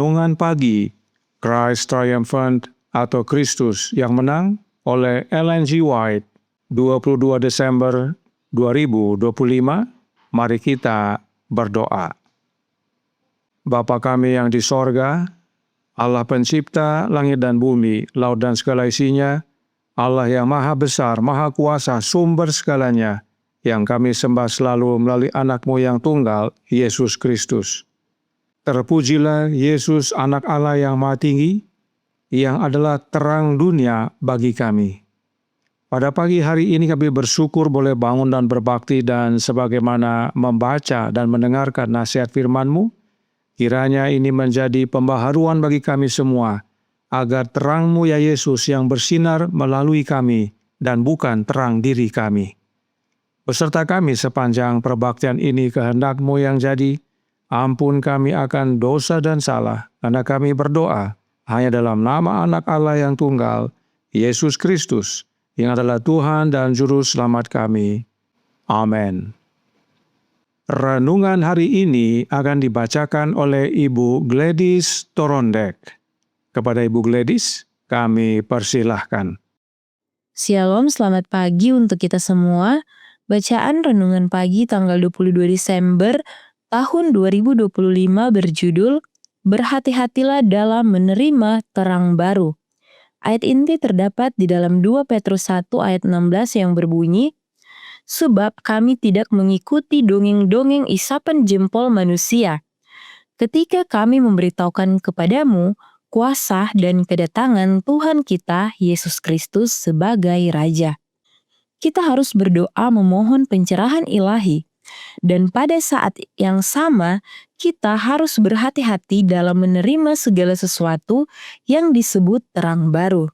Renungan Pagi, Christ Triumphant atau Kristus yang Menang oleh Ellen G. White, 22 Desember 2025. Mari kita berdoa. Bapa kami yang di sorga, Allah pencipta langit dan bumi, laut dan segala isinya, Allah yang maha besar, maha kuasa, sumber segalanya, yang kami sembah selalu melalui anak-Mu yang tunggal, Yesus Kristus. Terpujilah Yesus, anak Allah yang maha tinggi, yang adalah terang dunia bagi kami. Pada pagi hari ini kami bersyukur boleh bangun dan berbakti dan sebagaimana membaca dan mendengarkan nasihat firman-Mu, kiranya ini menjadi pembaharuan bagi kami semua, agar terang-Mu ya Yesus yang bersinar melalui kami dan bukan terang diri kami. Beserta kami sepanjang perbaktian ini kehendak-Mu yang jadi, ampun kami akan dosa dan salah, karena kami berdoa hanya dalam nama anak Allah yang tunggal, Yesus Kristus, yang adalah Tuhan dan Juru Selamat kami. Amin. Renungan hari ini akan dibacakan oleh Ibu Gladys Torondek. Kepada Ibu Gladys, kami persilahkan. Shalom, selamat pagi untuk kita semua. Bacaan Renungan Pagi tanggal 22 Desember tahun 2025 berjudul Berhati-hatilah dalam menerima terang baru. Ayat inti terdapat di dalam 2 Petrus 1 ayat 16 yang berbunyi, sebab kami tidak mengikuti dongeng-dongeng isapan jempol manusia. Ketika kami memberitahukan kepadamu kuasa dan kedatangan Tuhan kita Yesus Kristus sebagai Raja. Kita harus berdoa memohon pencerahan ilahi. Dan pada saat yang sama, kita harus berhati-hati dalam menerima segala sesuatu yang disebut terang baru.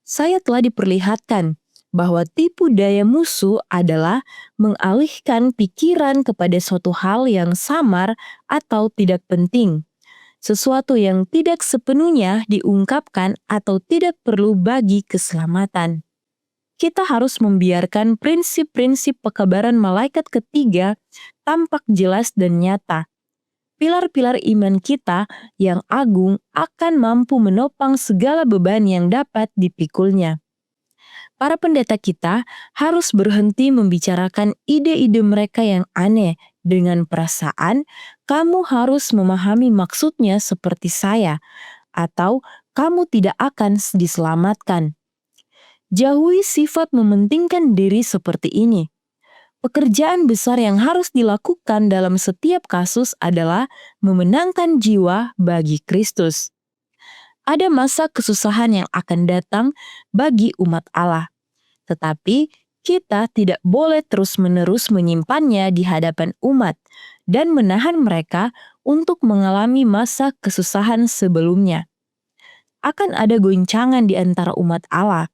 Saya telah diperlihatkan bahwa tipu daya musuh adalah mengalihkan pikiran kepada suatu hal yang samar atau tidak penting. Sesuatu yang tidak sepenuhnya diungkapkan atau tidak perlu bagi keselamatan. Kita harus membiarkan prinsip-prinsip pekabaran malaikat ketiga tampak jelas dan nyata. Pilar-pilar iman kita yang agung akan mampu menopang segala beban yang dapat dipikulnya. Para pendeta kita harus berhenti membicarakan ide-ide mereka yang aneh dengan perasaan, kamu harus memahami maksudnya seperti saya, atau kamu tidak akan diselamatkan. Jauhi sifat mementingkan diri seperti ini. Pekerjaan besar yang harus dilakukan dalam setiap kasus adalah memenangkan jiwa bagi Kristus. Ada masa kesusahan yang akan datang bagi umat Allah. Tetapi kita tidak boleh terus-menerus menyimpannya di hadapan umat dan menahan mereka untuk mengalami masa kesusahan sebelumnya. Akan ada goncangan di antara umat Allah.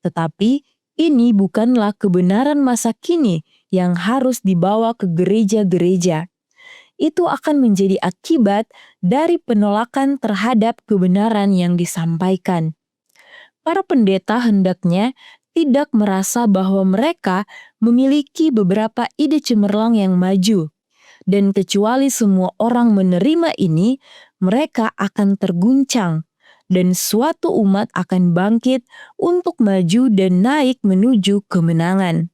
Tetapi ini bukanlah kebenaran masa kini yang harus dibawa ke gereja-gereja. Itu akan menjadi akibat dari penolakan terhadap kebenaran yang disampaikan. Para pendeta hendaknya tidak merasa bahwa mereka memiliki beberapa ide cemerlang yang maju. Dan kecuali semua orang menerima ini, mereka akan terguncang. Dan suatu umat akan bangkit untuk maju dan naik menuju kemenangan.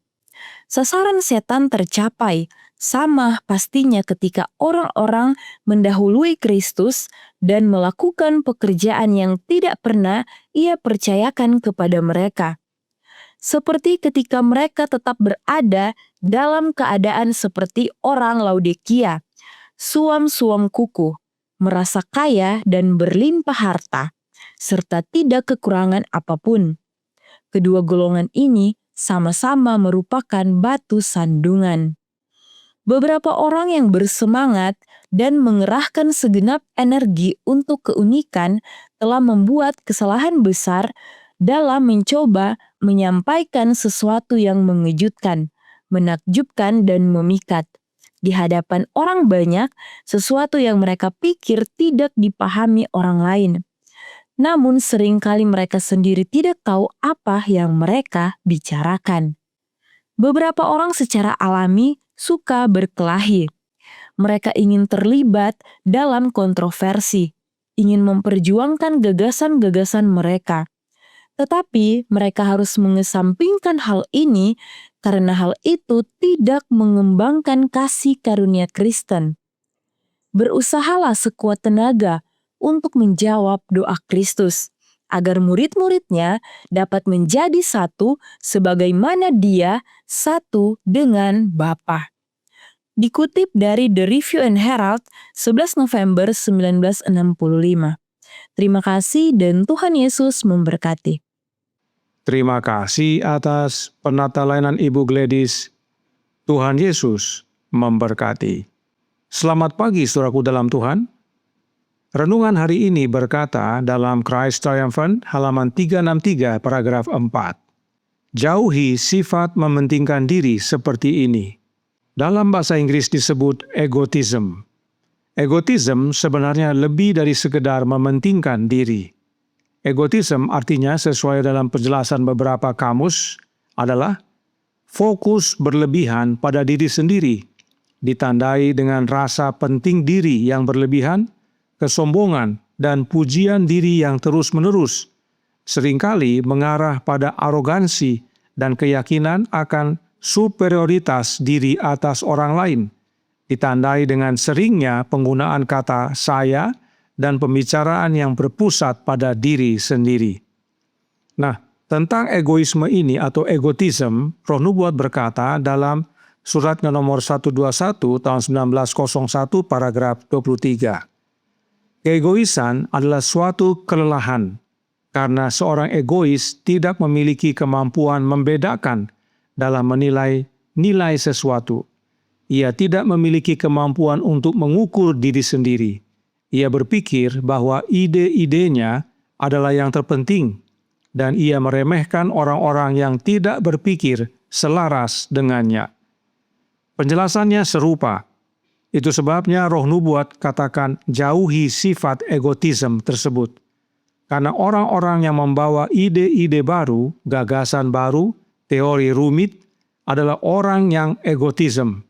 Sasaran setan tercapai, sama pastinya ketika orang-orang mendahului Kristus dan melakukan pekerjaan yang tidak pernah ia percayakan kepada mereka. Seperti ketika mereka tetap berada dalam keadaan seperti orang Laodikia, suam-suam kuku, merasa kaya dan berlimpah harta, serta tidak kekurangan apapun. Kedua golongan ini sama-sama merupakan batu sandungan. Beberapa orang yang bersemangat dan mengerahkan segenap energi untuk keunikan telah membuat kesalahan besar dalam mencoba menyampaikan sesuatu yang mengejutkan, menakjubkan dan memikat. Di hadapan orang banyak, sesuatu yang mereka pikir tidak dipahami orang lain. Namun seringkali mereka sendiri tidak tahu apa yang mereka bicarakan. Beberapa orang secara alami suka berkelahi. Mereka ingin terlibat dalam kontroversi. ingin memperjuangkan gagasan-gagasan mereka. Tetapi mereka harus mengesampingkan hal ini karena hal itu tidak mengembangkan kasih karunia Kristen. Berusahalah sekuat tenaga untuk menjawab doa Kristus, agar murid-muridnya dapat menjadi satu sebagaimana Dia satu dengan Bapa. Dikutip dari The Review and Herald, 11 November 1965. Terima kasih dan Tuhan Yesus memberkati. Terima kasih atas penata layanan Ibu Gladys. Tuhan Yesus memberkati. Selamat pagi saudaraku dalam Tuhan. Renungan hari ini berkata dalam Christ Triumphant halaman 363 paragraf 4. Jauhi sifat mementingkan diri seperti ini. Dalam bahasa Inggris disebut egotism. Egotism sebenarnya lebih dari sekedar mementingkan diri. Egotism artinya sesuai dalam penjelasan beberapa kamus adalah fokus berlebihan pada diri sendiri, ditandai dengan rasa penting diri yang berlebihan, kesombongan, dan pujian diri yang terus-menerus, seringkali mengarah pada arogansi dan keyakinan akan superioritas diri atas orang lain, ditandai dengan seringnya penggunaan kata saya dan pembicaraan yang berpusat pada diri sendiri. Nah, tentang egoisme ini atau egotisme, Roh Nubuat berkata dalam suratnya nomor 121 tahun 1901 paragraf 23. Keegoisan adalah suatu kelelahan, karena seorang egois tidak memiliki kemampuan membedakan dalam menilai nilai sesuatu. Ia tidak memiliki kemampuan untuk mengukur diri sendiri. Ia berpikir bahwa ide-idenya adalah yang terpenting, dan ia meremehkan orang-orang yang tidak berpikir selaras dengannya. Penjelasannya serupa. Itu sebabnya Roh Nubuat katakan jauhi sifat egotisme tersebut. Karena orang-orang yang membawa ide-ide baru, gagasan baru, teori rumit, adalah orang yang egotisme.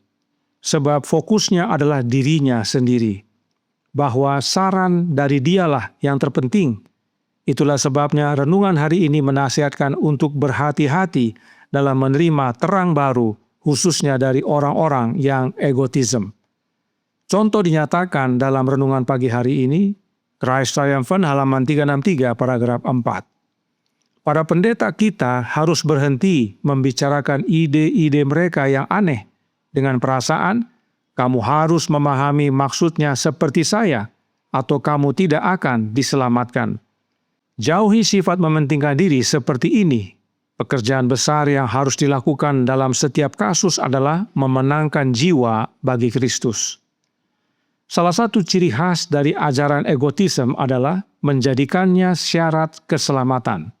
Sebab fokusnya adalah dirinya sendiri. Bahwa saran dari dialah yang terpenting. Itulah sebabnya renungan hari ini menasihatkan untuk berhati-hati dalam menerima terang baru, khususnya dari orang-orang yang egotisme. Contoh dinyatakan dalam renungan pagi hari ini, Christ Triumphant halaman 363 paragraf 4. Para pendeta kita harus berhenti membicarakan ide-ide mereka yang aneh dengan perasaan, kamu harus memahami maksudnya seperti saya, atau kamu tidak akan diselamatkan. Jauhi sifat mementingkan diri seperti ini. Pekerjaan besar yang harus dilakukan dalam setiap kasus adalah memenangkan jiwa bagi Kristus. Salah satu ciri khas dari ajaran egotisme adalah menjadikannya syarat keselamatan.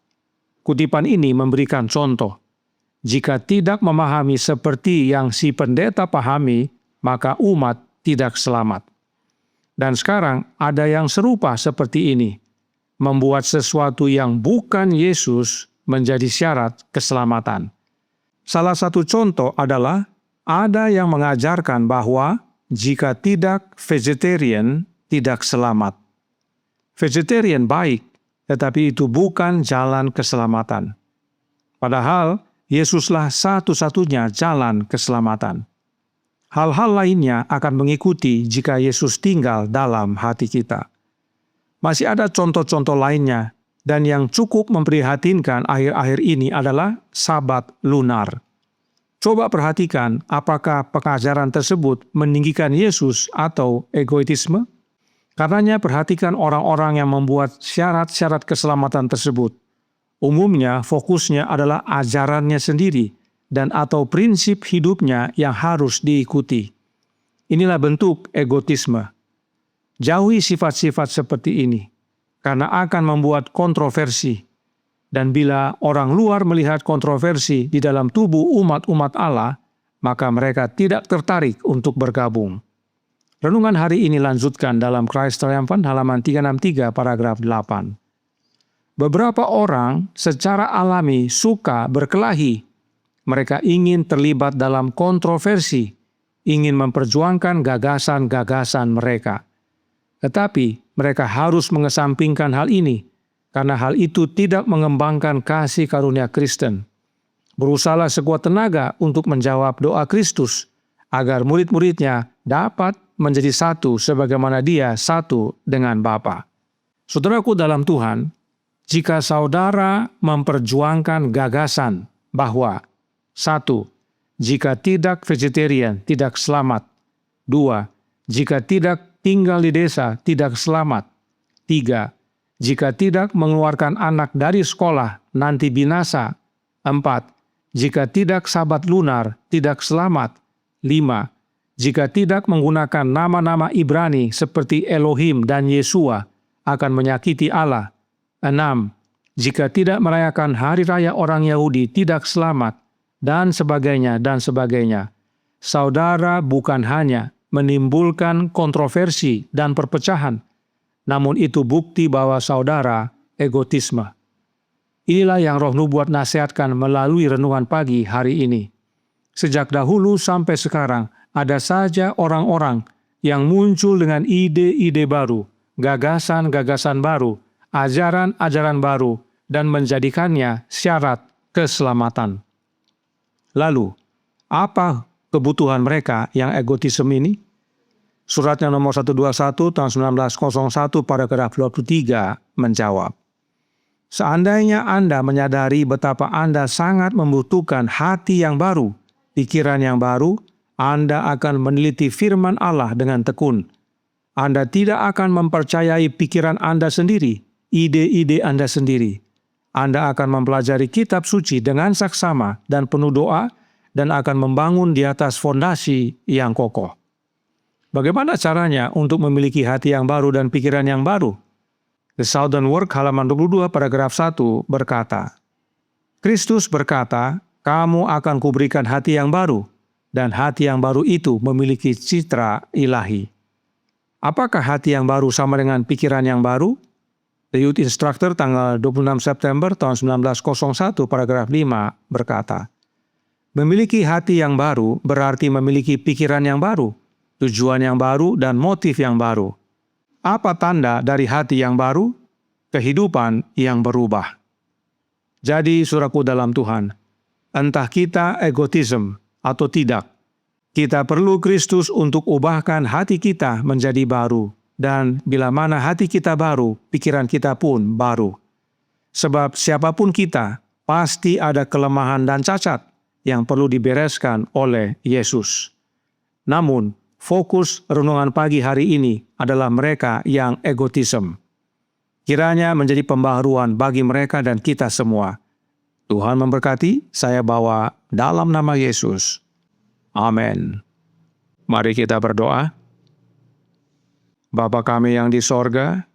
Kutipan ini memberikan contoh. Jika tidak memahami seperti yang si pendeta pahami, maka umat tidak selamat. Dan sekarang ada yang serupa seperti ini, membuat sesuatu yang bukan Yesus menjadi syarat keselamatan. Salah satu contoh adalah ada yang mengajarkan bahwa jika tidak vegetarian, tidak selamat. Vegetarian baik, tetapi itu bukan jalan keselamatan. Padahal Yesuslah satu-satunya jalan keselamatan. Hal-hal lainnya akan mengikuti jika Yesus tinggal dalam hati kita. Masih ada contoh-contoh lainnya, dan yang cukup memprihatinkan akhir-akhir ini adalah Sabat lunar. Coba perhatikan apakah pengajaran tersebut meninggikan Yesus atau egoisme? Karenanya perhatikan orang-orang yang membuat syarat-syarat keselamatan tersebut. Umumnya fokusnya adalah ajarannya sendiri, dan atau prinsip hidupnya yang harus diikuti. Inilah bentuk egotisme. Jauhi sifat-sifat seperti ini, karena akan membuat kontroversi. Dan bila orang luar melihat kontroversi di dalam tubuh umat-umat Allah, maka mereka tidak tertarik untuk bergabung. Renungan hari ini lanjutkan dalam Christ Triumphant halaman 363 paragraf 8. Beberapa orang secara alami suka berkelahi. Mereka ingin terlibat dalam kontroversi, ingin memperjuangkan gagasan-gagasan mereka. Tetapi mereka harus mengesampingkan hal ini, karena hal itu tidak mengembangkan kasih karunia Kristen. Berusahalah sekuat tenaga untuk menjawab doa Kristus, agar murid-muridnya dapat menjadi satu sebagaimana Dia satu dengan Bapa. Saudaraku dalam Tuhan, jika saudara memperjuangkan gagasan bahwa 1. Jika tidak vegetarian, tidak selamat. 2. Jika tidak tinggal di desa, tidak selamat. 3. Jika tidak mengeluarkan anak dari sekolah, nanti binasa. 4. Jika tidak sabat lunar, tidak selamat. 5. Jika tidak menggunakan nama-nama Ibrani seperti Elohim dan Yesua, akan menyakiti Allah. 6. Jika tidak merayakan hari raya orang Yahudi, tidak selamat. Dan sebagainya, dan sebagainya. Saudara bukan hanya menimbulkan kontroversi dan perpecahan, namun itu bukti bahwa saudara egotisme. Inilah yang Roh Nubuat nasihatkan melalui renungan pagi hari ini. Sejak dahulu sampai sekarang, ada saja orang-orang yang muncul dengan ide-ide baru, gagasan-gagasan baru, ajaran-ajaran baru, dan menjadikannya syarat keselamatan. Lalu, apa kebutuhan mereka yang egotisme ini? Suratnya nomor 121 tahun 1901 paragraf 23 menjawab, seandainya Anda menyadari betapa Anda sangat membutuhkan hati yang baru, pikiran yang baru, Anda akan meneliti firman Allah dengan tekun. Anda tidak akan mempercayai pikiran Anda sendiri, ide-ide Anda sendiri. Anda akan mempelajari kitab suci dengan saksama dan penuh doa dan akan membangun di atas fondasi yang kokoh. Bagaimana caranya untuk memiliki hati yang baru dan pikiran yang baru? The Southern Work halaman 22 paragraf 1 berkata, Kristus berkata, kamu akan kuberikan hati yang baru, dan hati yang baru itu memiliki citra ilahi. Apakah hati yang baru sama dengan pikiran yang baru? The Youth Instructor tanggal 26 September tahun 1901 paragraf 5 berkata, memiliki hati yang baru berarti memiliki pikiran yang baru, tujuan yang baru, dan motif yang baru. Apa tanda dari hati yang baru? Kehidupan yang berubah. Jadi, saudaraku dalam Tuhan, entah kita egotisme atau tidak, kita perlu Kristus untuk ubahkan hati kita menjadi baru. Dan bila mana hati kita baru, pikiran kita pun baru. Sebab siapapun kita, pasti ada kelemahan dan cacat yang perlu dibereskan oleh Yesus. Namun, fokus renungan pagi hari ini adalah mereka yang egotisme. Kiranya menjadi pembaharuan bagi mereka dan kita semua. Tuhan memberkati, saya bawa dalam nama Yesus. Amin. Mari kita berdoa. Bapa kami yang di sorga,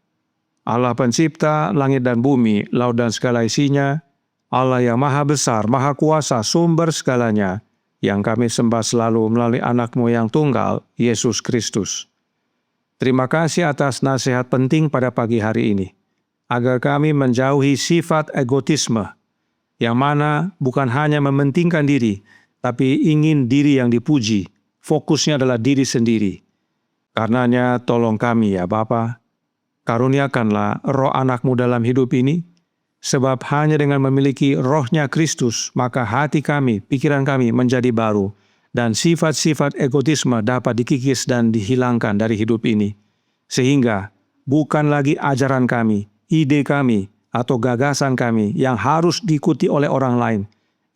Allah pencipta langit dan bumi, laut dan segala isinya, Allah yang maha besar, maha kuasa, sumber segalanya, yang kami sembah selalu melalui anak-Mu yang tunggal, Yesus Kristus. Terima kasih atas nasihat penting pada pagi hari ini, agar kami menjauhi sifat egotisme, yang mana bukan hanya mementingkan diri, tapi ingin diri yang dipuji, fokusnya adalah diri sendiri. Karenanya tolong kami ya Bapa, karuniakanlah roh anak-Mu dalam hidup ini, sebab hanya dengan memiliki rohnya Kristus, maka hati kami, pikiran kami menjadi baru, dan sifat-sifat egotisme dapat dikikis dan dihilangkan dari hidup ini. Sehingga bukan lagi ajaran kami, ide kami, atau gagasan kami yang harus diikuti oleh orang lain,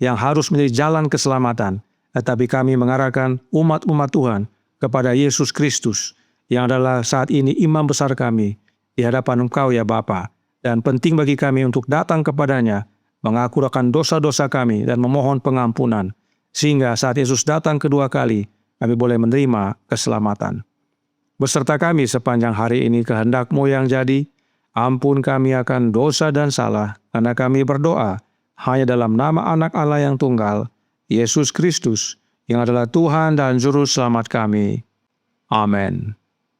yang harus menjadi jalan keselamatan, tetapi kami mengarahkan umat-umat Tuhan kepada Yesus Kristus, yang adalah saat ini imam besar kami di hadapan Engkau ya Bapa, dan penting bagi kami untuk datang kepadanya, mengaku akan dosa-dosa kami dan memohon pengampunan, sehingga saat Yesus datang kedua kali, kami boleh menerima keselamatan. Beserta kami sepanjang hari ini kehendak-Mu yang jadi, ampun kami akan dosa dan salah, karena kami berdoa hanya dalam nama Anak Allah yang tunggal, Yesus Kristus, yang adalah Tuhan dan Juru Selamat kami. Amin.